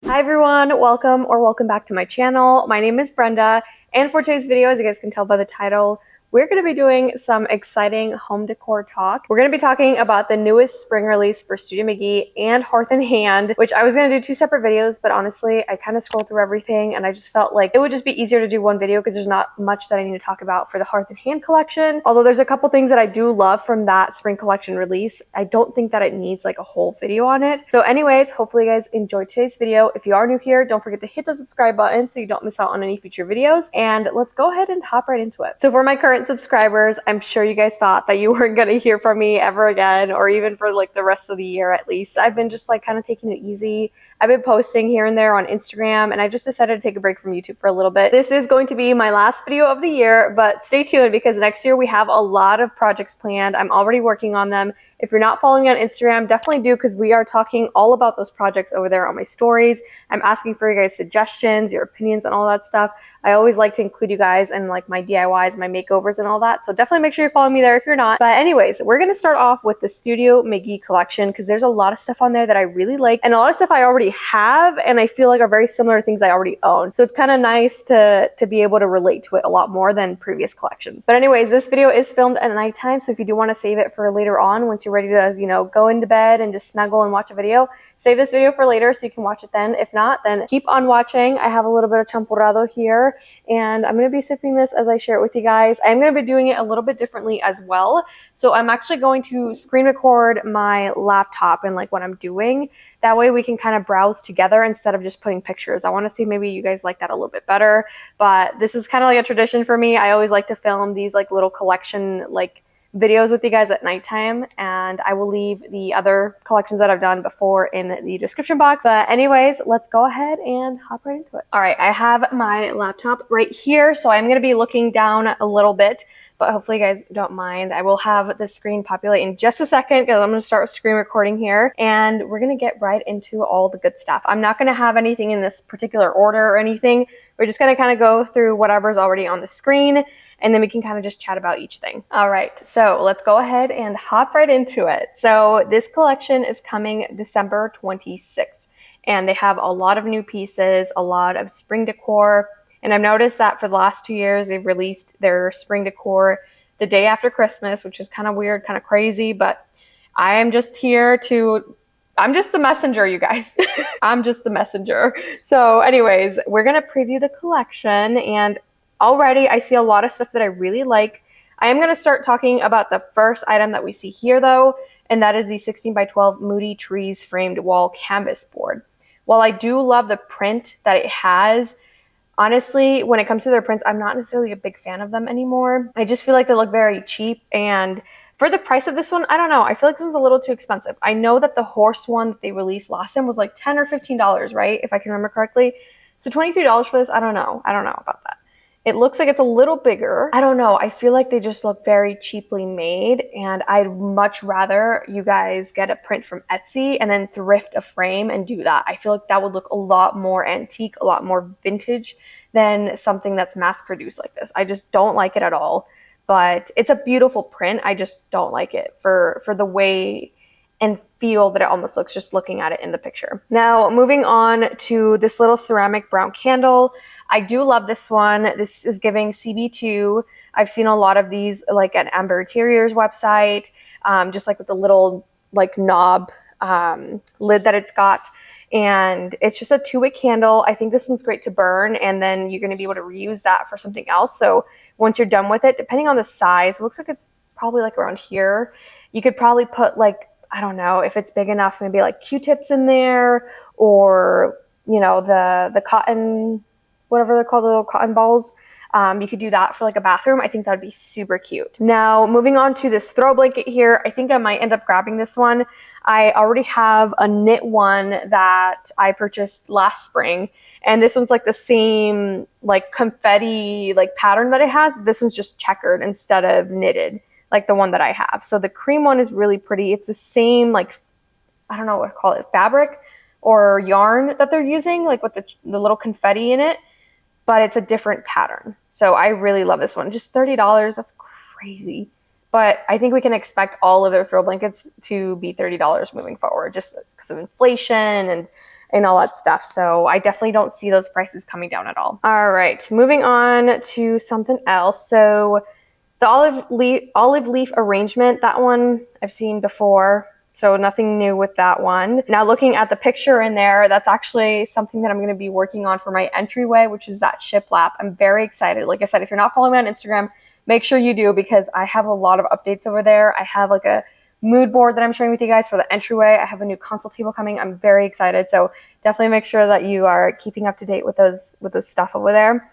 Hi everyone, welcome back to my channel. My name is Brenda, and for today's video, as you guys can tell by the title, we're going to be doing some exciting home decor talk. We're going to be talking about the newest spring release for Studio McGee and Hearth in Hand, which I was going to do two separate videos, but honestly, I kind of scrolled through everything and I just felt like it would just be easier to do one video because there's not much that I need to talk about for the Hearth in Hand collection. Although there's a couple things that I do love from that spring collection release, I don't think that it needs like a whole video on it. So anyways, hopefully you guys enjoyed today's video. If you are new here, don't forget to hit the subscribe button so you don't miss out on any future videos. And let's go ahead and hop right into it. So for my current subscribers, I'm sure you guys thought that you weren't going to hear from me ever again, or even for like the rest of the year at least. I've been just like kind of taking it easy. I've been posting here and there on Instagram, and I just decided to take a break from YouTube for a little bit. This is going to be my last video of the year, but stay tuned because next year we have a lot of projects planned. I'm already working on them. If you're not following me on Instagram, definitely do, because we are talking all about those projects over there on my stories. I'm asking for you guys' suggestions, your opinions, and all that stuff. I always like to include you guys in like my DIYs, my makeovers, and all that. So definitely make sure you follow me there if you're not. But anyways, we're going to start off with the Studio McGee collection because there's a lot of stuff on there that I really like and a lot of stuff I already have and I feel like are very similar to things I already own. So it's kind of nice to be able to relate to it a lot more than previous collections. But anyways, this video is filmed at nighttime. So if you do want to save it for later on, once you're ready to, go into bed and just snuggle and watch a video, save this video for later so you can watch it then. If not, then keep on watching. I have a little bit of champurrado here, and I'm going to be sipping this as I share it with you guys. I'm going to be doing it a little bit differently as well. So I'm actually going to screen record my laptop and like what I'm doing. That way we can kind of browse together instead of just putting pictures. I want to see maybe you guys like that a little bit better. But this is kind of like a tradition for me. I always like to film these like little collection like videos with you guys at nighttime, and I will leave the other collections that I've done before in the description box. But anyways, let's go ahead and hop right into it. All right, I have my laptop right here, so I'm going to be looking down a little bit, but hopefully you guys don't mind. I will have the screen populate in just a second because I'm going to start screen recording here, and we're going to get right into all the good stuff. I'm not going to have anything in this particular order or anything. We're just going to kind of go through whatever's already on the screen, and then we can kind of just chat about each thing. All right, so let's go ahead and hop right into it. So this collection is coming December 26th, and they have a lot of new pieces, a lot of spring decor. And I've noticed that for the last 2 years, they've released their spring decor the day after Christmas, which is kind of weird, kind of crazy, but I am just here to I'm just the messenger, you guys. I'm just the messenger. So anyways, we're going to preview the collection, and already I see a lot of stuff that I really like. I am going to start talking about the first item that we see here though, and that is the 16 by 12 Moody Trees framed wall canvas board. While I do love the print that it has, honestly, when it comes to their prints, I'm not necessarily a big fan of them anymore. I just feel like they look very cheap, and for the price of this one, I don't know. I feel like this one's a little too expensive. I know that the horse one that they released last time was like $10 or $15, right? If I can remember correctly. So $23 for this, I don't know. I don't know about that. It looks like it's a little bigger. I don't know. I feel like they just look very cheaply made, and I'd much rather you guys get a print from Etsy and then thrift a frame and do that. I feel like that would look a lot more antique, a lot more vintage than something that's mass produced like this. I just don't like it at all. But it's a beautiful print. I just don't like it for the way and feel that it almost looks just looking at it in the picture. Now, moving on to this little ceramic brown candle. I do love this one. This is giving CB2. I've seen a lot of these like at Amber Interiors website, just like with the little like knob lid that it's got. And it's just a 2-wick candle. I think this one's great to burn, and then you're going to be able to reuse that for something else. So once you're done with it, depending on the size, it looks like it's probably like around here. You could probably put like, I don't know, if it's big enough, maybe like Q-tips in there, or, the cotton, whatever they're called, the little cotton balls. You could do that for like a bathroom. I think that'd be super cute. Now, moving on to this throw blanket here, I think I might end up grabbing this one. I already have a knit one that I purchased last spring, and this one's like the same like confetti like pattern that it has. This one's just checkered instead of knitted like the one that I have. So the cream one is really pretty. It's the same like, I don't know what to call it, fabric or yarn that they're using, like with the little confetti in it, but it's a different pattern. So I really love this one. Just $30, that's crazy. But I think we can expect all of their throw blankets to be $30 moving forward, just because of inflation and and all that stuff. So I definitely don't see those prices coming down at all. All right, moving on to something else. So the olive leaf arrangement, that one I've seen before. So nothing new with that one. Now looking at the picture in there, that's actually something that I'm going to be working on for my entryway, which is that shiplap. I'm very excited. Like I said, if you're not following me on Instagram, make sure you do, because I have a lot of updates over there. I have like a mood board that I'm sharing with you guys for the entryway. I have a new console table coming. I'm very excited. So definitely make sure that you are keeping up to date with those stuff over there.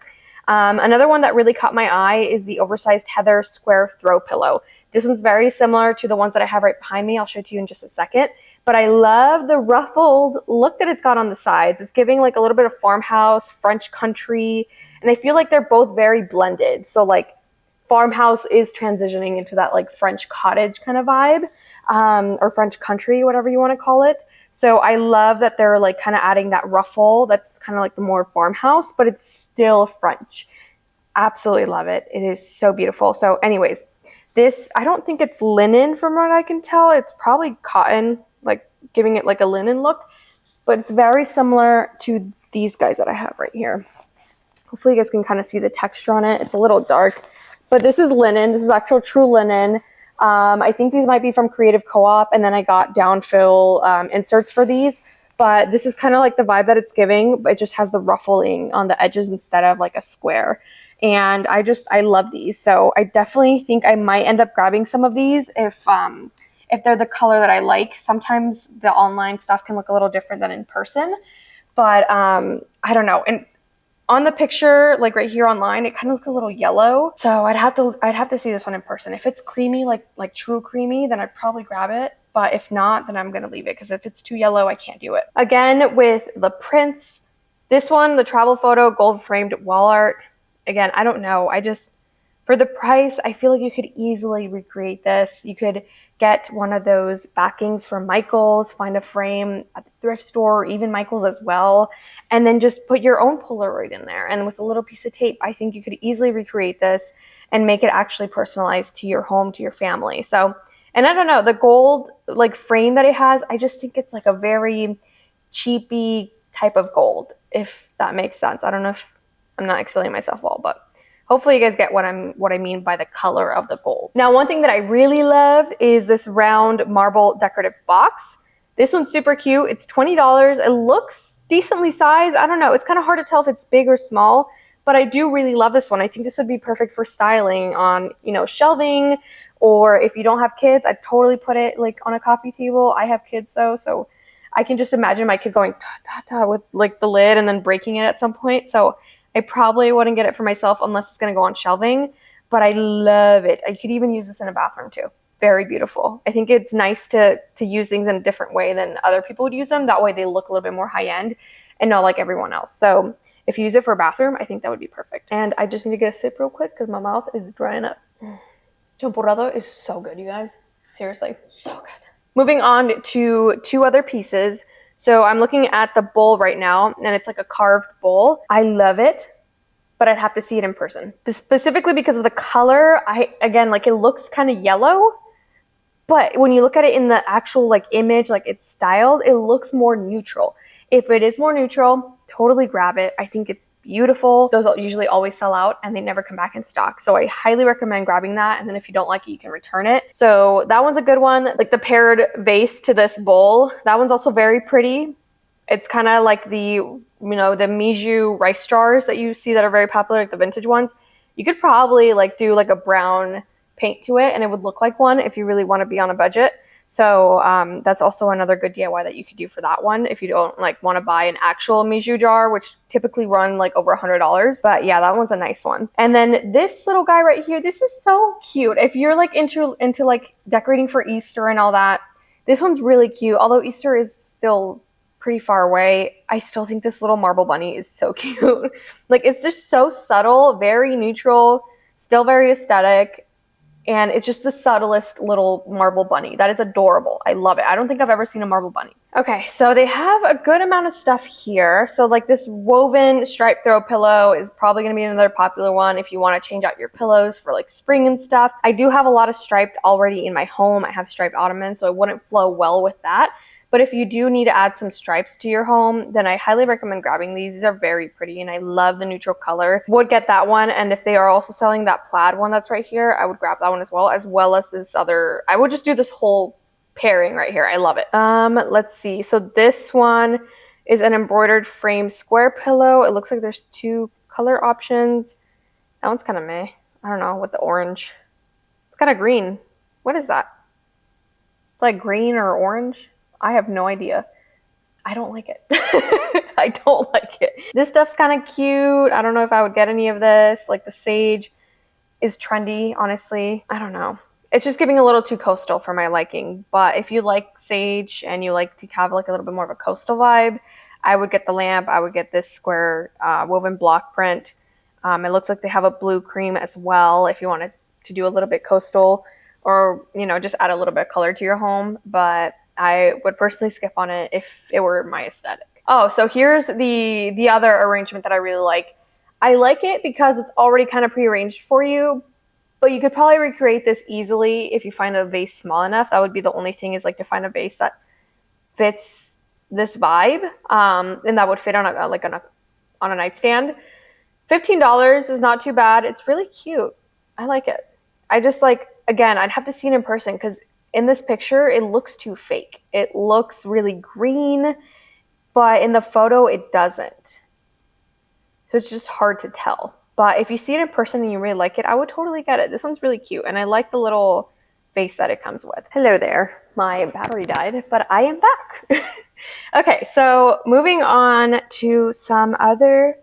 Another one that really caught my eye is the oversized Heather square throw pillow. This one's very similar to the ones that I have right behind me. I'll show it to you in just a second. But I love the ruffled look that it's got on the sides. It's giving like a little bit of farmhouse, French country, and I feel like they're both very blended. So like farmhouse is transitioning into that like French cottage kind of vibe, or French country, whatever you want to call it. So I love that they're like kind of adding that ruffle that's kind of like the more farmhouse, but it's still French. Absolutely love it. It is so beautiful. So anyways, this, I don't think it's linen from what I can tell. It's probably cotton, like giving it like a linen look, but it's very similar to these guys that I have right here. Hopefully you guys can kind of see the texture on it. It's a little dark, but this is linen. This is actual true linen. I think these might be from Creative Co-op, and then I got downfill inserts for these. But this is kind of like the vibe that it's giving, but it just has the ruffling on the edges instead of like a square. And I love these. So I definitely think I might end up grabbing some of these if they're the color that I like. Sometimes the online stuff can look a little different than in person, but I don't know. And on the picture, like right here online, it kind of looks a little yellow. So I'd have to see this one in person. If it's creamy, like true creamy, then I'd probably grab it. But if not, then I'm gonna leave it, because if it's too yellow, I can't do it. Again, with the prints, this one, the travel photo, gold framed wall art. Again, I don't know. For the price, I feel like you could easily recreate this. You could get one of those backings from Michael's, find a frame at the thrift store, or even Michael's as well, and then just put your own Polaroid in there. And with a little piece of tape, I think you could easily recreate this and make it actually personalized to your home, to your family. So, and I don't know, the gold like frame that it has, I just think it's like a very cheapy type of gold, if that makes sense. I don't know if I'm not explaining myself well, but hopefully you guys get what I mean by the color of the gold. Now, one thing that I really loved is this round marble decorative box. This one's super cute. It's $20. It looks decently sized. I don't know. It's kind of hard to tell if it's big or small, but I do really love this one. I think this would be perfect for styling on, shelving, or if you don't have kids, I'd totally put it like on a coffee table. I have kids though, so I can just imagine my kid going ta-ta-ta with like the lid and then breaking it at some point. So I probably wouldn't get it for myself unless it's going to go on shelving, but I love it. I could even use this in a bathroom too. Very beautiful. I think it's nice to use things in a different way than other people would use them. That way they look a little bit more high end and not like everyone else. So if you use it for a bathroom, I think that would be perfect. And I just need to get a sip real quick because my mouth is drying up. Champurrado is so good, you guys. Seriously, so good. Moving on to two other pieces. So I'm looking at the bowl right now, and it's like a carved bowl. I love it, but I'd have to see it in person. Specifically because of the color. Again, like it looks kind of yellow, but when you look at it in the actual like image, like it's styled, it looks more neutral. If it is more neutral, totally grab it. I think it's beautiful. Those usually always sell out and they never come back in stock. So I highly recommend grabbing that. And then if you don't like it, you can return it. So that one's a good one. Like the paired vase to this bowl, that one's also very pretty. It's kind of like the McGee rice jars that you see that are very popular, like the vintage ones. You could probably like do like a brown paint to it and it would look like one if you really want to be on a budget. So that's also another good DIY that you could do for that one if you don't like want to buy an actual McGee jar, which typically run like over $100. But yeah, that one's a nice one. And then this little guy right here, this is so cute. If you're like into like decorating for Easter and all that, this one's really cute. Although Easter is still pretty far away, I still think this little marble bunny is so cute. Like it's just so subtle, very neutral, still very aesthetic. And it's just the subtlest little marble bunny. That is adorable. I love it. I don't think I've ever seen a marble bunny. Okay, so they have a good amount of stuff here. So like this woven striped throw pillow is probably gonna be another popular one if you wanna change out your pillows for like spring and stuff. I do have a lot of striped already in my home. I have striped ottomans, so it wouldn't flow well with that. But if you do need to add some stripes to your home, then I highly recommend grabbing these. These are very pretty and I love the neutral color. Would get that one, and if they are also selling that plaid one that's right here, I would grab that one as well as this other. I would just do this whole pairing right here. I love it. Let's see. So this one is an embroidered frame square pillow. It looks like there's 2 color options. That one's kind of meh. I don't know, with the orange. It's kind of green. What is that? It's like green or orange. I have no idea. I don't like it. I don't like it. This stuff's kind of cute. I don't know if I would get any of this. Like the sage is trendy, honestly. I don't know. It's just giving a little too coastal for my liking. But if you like sage and you like to have like a little bit more of a coastal vibe, I would get the lamp. I would get this square woven block print. It looks like they have a blue cream as well if you wanted to do a little bit coastal, or, you know, just add a little bit of color to your home. But I would personally skip on it if it were my aesthetic. Oh, so here's the other arrangement that I really like. I like it because it's already kind of prearranged for you, but you could probably recreate this easily if you find a vase small enough. That would be the only thing, is like to find a vase that fits this vibe, and that would fit on a nightstand. $15 is not too bad. It's really cute. I like it. I just like, again, I'd have to see it in person because in this picture, it looks too fake. It looks really green, but in the photo, it doesn't. So it's just hard to tell. But if you see it in person and you really like it, I would totally get it. This one's really cute, and I like the little vase that it comes with. Hello there. My battery died, but I am back. Okay, so moving on to some other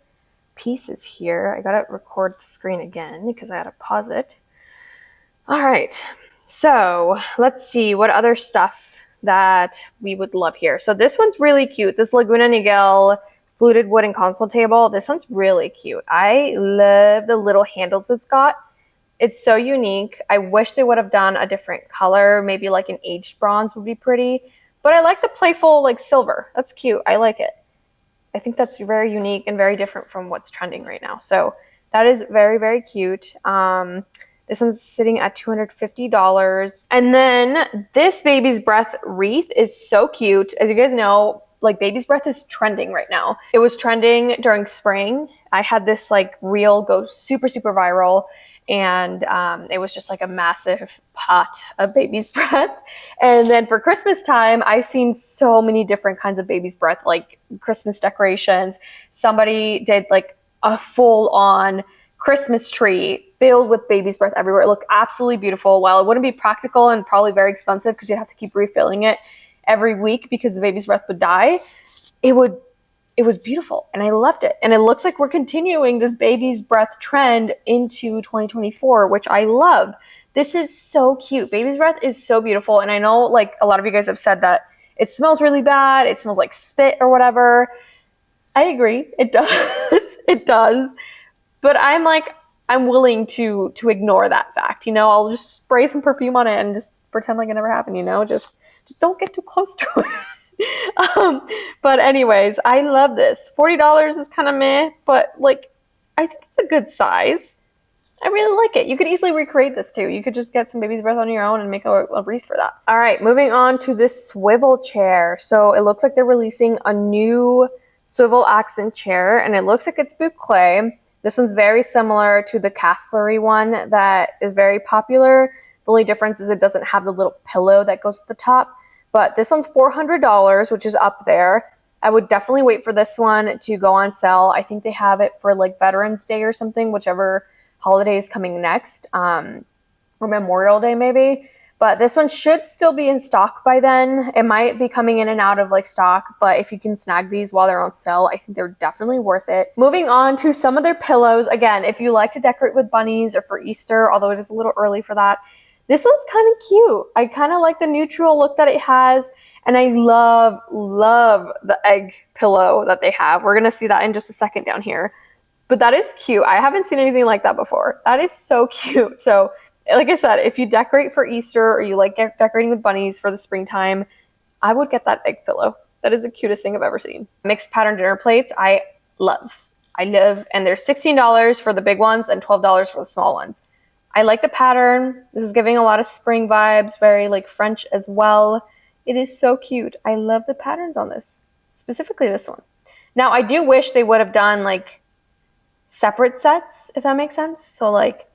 pieces here. I gotta record the screen again because I gotta pause it. All right, so let's see what other stuff that we would love here. So this one's really cute. This Laguna Niguel fluted wooden console table. This one's really cute. I love the little handles it's got. It's so unique. I wish they would have done a different color. Maybe like an aged bronze would be pretty. But I like the playful like silver. That's cute. I like it. I think that's very unique and very different from what's trending right now. So that is very, very cute. This one's sitting at $250. And then this baby's breath wreath is so cute. As you guys know, like baby's breath is trending right now. It was trending during spring. I had this like reel go super, super viral. And it was just like a massive pot of baby's breath. And then for Christmas time, I've seen so many different kinds of baby's breath, like Christmas decorations. Somebody did like a full-on Christmas tree filled with baby's breath everywhere. It looked absolutely beautiful. While it wouldn't be practical and probably very expensive because you'd have to keep refilling it every week because the baby's breath would die, it was beautiful and I loved it. And it looks like we're continuing this baby's breath trend into 2024, which I love. This is so cute. Baby's breath is so beautiful. And I know like a lot of you guys have said that it smells really bad. It smells like spit or whatever. I agree. It does. It does. But I'm willing to ignore that fact. You know, I'll just spray some perfume on it and just pretend like it never happened, you know, just don't get too close to it. But anyways, I love this. $40 is kind of meh, but like, I think it's a good size. I really like it. You could easily recreate this too. You could just get some baby's breath on your own and make a wreath for that. All right, moving on to this swivel chair. So it looks like they're releasing a new swivel accent chair, and it looks like it's boucle. This one's very similar to the Castlery one that is very popular. The only difference is it doesn't have the little pillow that goes to the top. But this one's $400, which is up there. I would definitely wait for this one to go on sale. I think they have it for like Veterans Day or something, whichever holiday is coming next, or Memorial Day maybe. But this one should still be in stock by then. It might be coming in and out of like stock, but if you can snag these while they're on sale, I think they're definitely worth it. Moving on to some of their pillows. Again, if you like to decorate with bunnies or for Easter, although it is a little early for that, this one's kind of cute. I kind of like the neutral look that it has, and I love the egg pillow that they have. We're gonna see that in just a second down here. But that is cute. I haven't seen anything like that before. That is so cute. So like I said, if you decorate for Easter or you like decorating with bunnies for the springtime, I would get that egg pillow. That is the cutest thing I've ever seen. Mixed pattern dinner plates, I love. And they're $16 for the big ones and $12 for the small ones. I like the pattern. This is giving a lot of spring vibes, very like French as well. It is so cute. I love the patterns on this, specifically this one. Now, I do wish they would have done like separate sets, if that makes sense. So like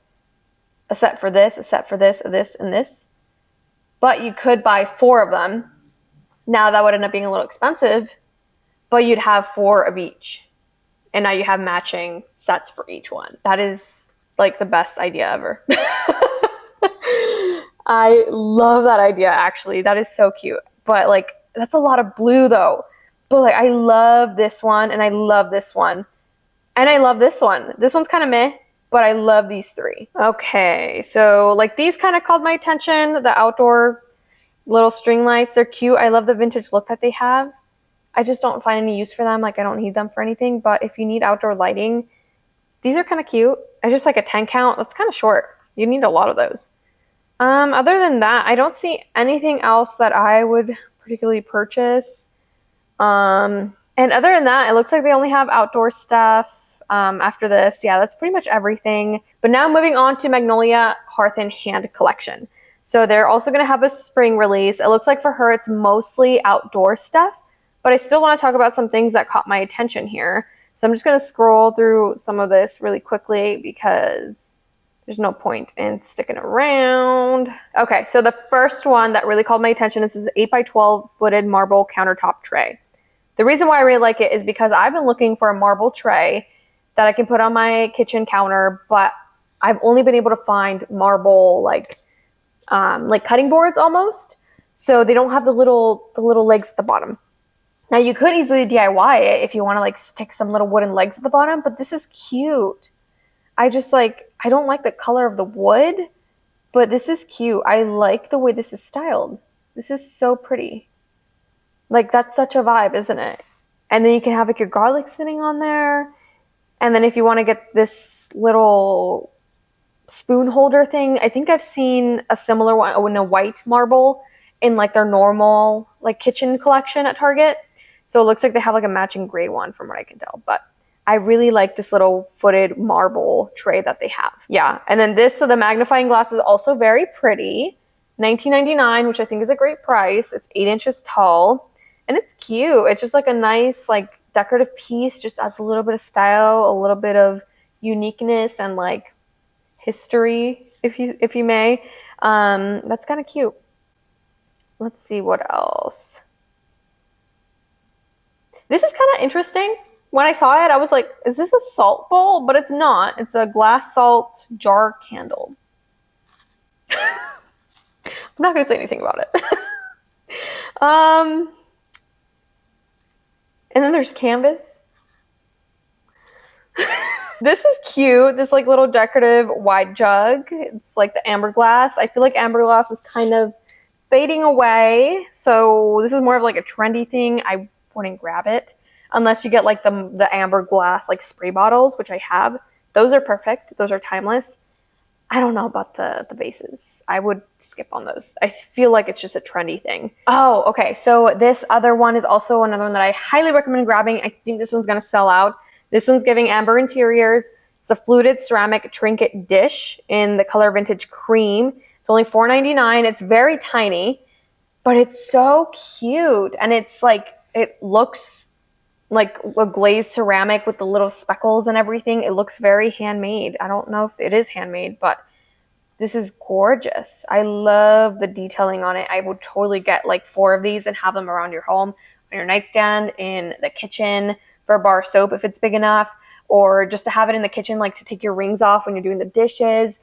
a set for this, a set for this, and this. But you could buy 4 of them. Now that would end up being a little expensive, but you'd have 4 of each. And now you have matching sets for each one. That is like the best idea ever. I love that idea, actually. That is so cute. But like, that's a lot of blue though. But like, I love this one, and I love this one. And I love this one. This one's kind of meh, but I love these 3. Okay, so like these kind of called my attention. The outdoor little string lights, they're cute. I love the vintage look that they have. I just don't find any use for them. Like, I don't need them for anything, but if you need outdoor lighting, these are kind of cute. It's just like a 10 count. That's kind of short. You need a lot of those. Other than that, I don't see anything else that I would particularly purchase. And other than that, it looks like they only have outdoor stuff. After this, yeah, that's pretty much everything. But now moving on to Magnolia Hearth and Hand collection. So they're also going to have a spring release. It looks like for her, it's mostly outdoor stuff. But I still want to talk about some things that caught my attention here. So I'm just going to scroll through some of this really quickly because there's no point in sticking around. Okay, so the first one that really called my attention is this 8x12 footed marble countertop tray. The reason why I really like it is because I've been looking for a marble tray that I can put on my kitchen counter, but I've only been able to find marble like cutting boards almost. So they don't have the little legs at the bottom. Now you could easily DIY it if you want to like stick some little wooden legs at the bottom, but this is cute. I don't like the color of the wood, but this is cute. I like the way this is styled. This is so pretty. Like, that's such a vibe, isn't it? And then you can have like your garlic sitting on there. And then if you want to get this little spoon holder thing, I think I've seen a similar one in a white marble in like their normal like kitchen collection at Target. So it looks like they have like a matching gray one from what I can tell. But I really like this little footed marble tray that they have. Yeah, and then this, so the magnifying glass is also very pretty. $19.99, which I think is a great price. It's 8 inches tall, and it's cute. It's just like a nice like decorative piece, just adds a little bit of style, a little bit of uniqueness and like history, if you may. That's kind of cute. Let's see what else. This is kind of interesting. When I saw it, I was like, is this a salt bowl? But it's not. It's a glass salt jar candle. I'm not going to say anything about it. And then there's canvas. This is cute. This like little decorative wide jug. It's like the amber glass. I feel like amber glass is kind of fading away. So this is more of like a trendy thing. I wouldn't grab it unless you get like the amber glass like spray bottles, which I have. Those are perfect. Those are timeless. I don't know about the bases. I would skip on those. I feel like it's just a trendy thing. Oh, okay. So this other one is also another one that I highly recommend grabbing. I think this one's going to sell out. This one's giving amber interiors. It's a fluted ceramic trinket dish in the color vintage cream. It's only $4.99. It's very tiny, but it's so cute. And it's like, it looks like a glazed ceramic with the little speckles and everything. It looks very handmade. I don't know if it is handmade, but this is gorgeous. I love the detailing on it. I would totally get like 4 of these and have them around your home, on your nightstand, in the kitchen, for a bar of soap if it's big enough, or just to have it in the kitchen, like to take your rings off when you're doing the dishes.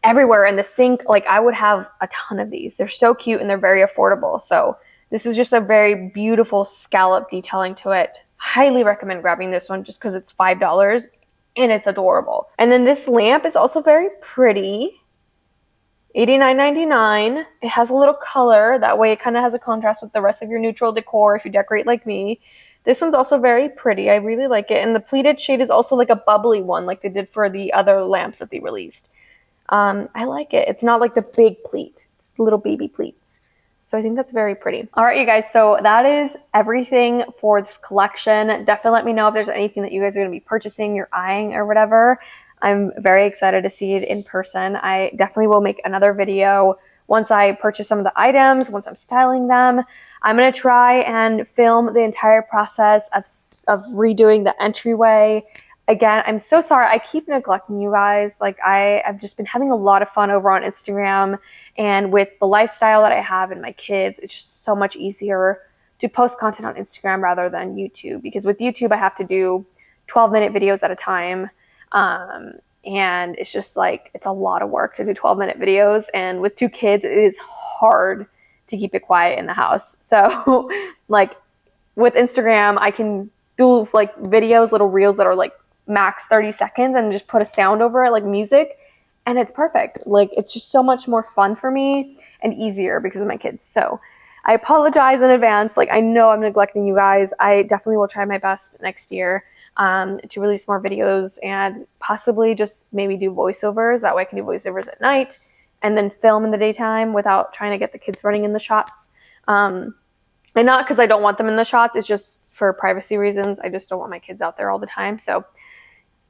Everywhere in the sink, like I would have a ton of these. They're so cute and they're very affordable. So this is just a very beautiful scallop detailing to it. Highly recommend grabbing this one just because it's $5 and it's adorable. And then this lamp is also very pretty. $89.99. It has a little color. That way it kind of has a contrast with the rest of your neutral decor if you decorate like me. This one's also very pretty. I really like it. And the pleated shade is also like a bubbly one like they did for the other lamps that they released. I like it. It's not like the big pleat. It's little baby pleats. So I think that's very pretty. All right, you guys. So that is everything for this collection. Definitely let me know if there's anything that you guys are going to be purchasing, you're eyeing or whatever. I'm very excited to see it in person. I definitely will make another video once I purchase some of the items, once I'm styling them, I'm going to try and film the entire process of redoing the entryway. Again, I'm so sorry. I keep neglecting you guys. Like, I've just been having a lot of fun over on Instagram, and with the lifestyle that I have and my kids, it's just so much easier to post content on Instagram rather than YouTube, because with YouTube, I have to do 12-minute videos at a time. And it's just like, it's a lot of work to do 12-minute videos. And with 2 kids, it is hard to keep it quiet in the house. So like with Instagram, I can do like videos, little reels that are like max 30 seconds and just put a sound over it, like music, and it's perfect. Like, it's just so much more fun for me and easier because of my kids. So I apologize in advance. Like, I know I'm neglecting you guys. I definitely will try my best next year to release more videos and possibly just maybe do voiceovers. That way I can do voiceovers at night and then film in the daytime without trying to get the kids running in the shots. And not because I don't want them in the shots, it's just for privacy reasons. I just don't want my kids out there all the time. So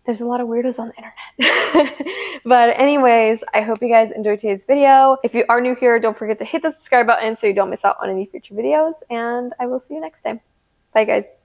there's a lot of weirdos on the internet. But anyways, I hope you guys enjoyed today's video. If you are new here, don't forget to hit the subscribe button so you don't miss out on any future videos. And I will see you next time. Bye, guys.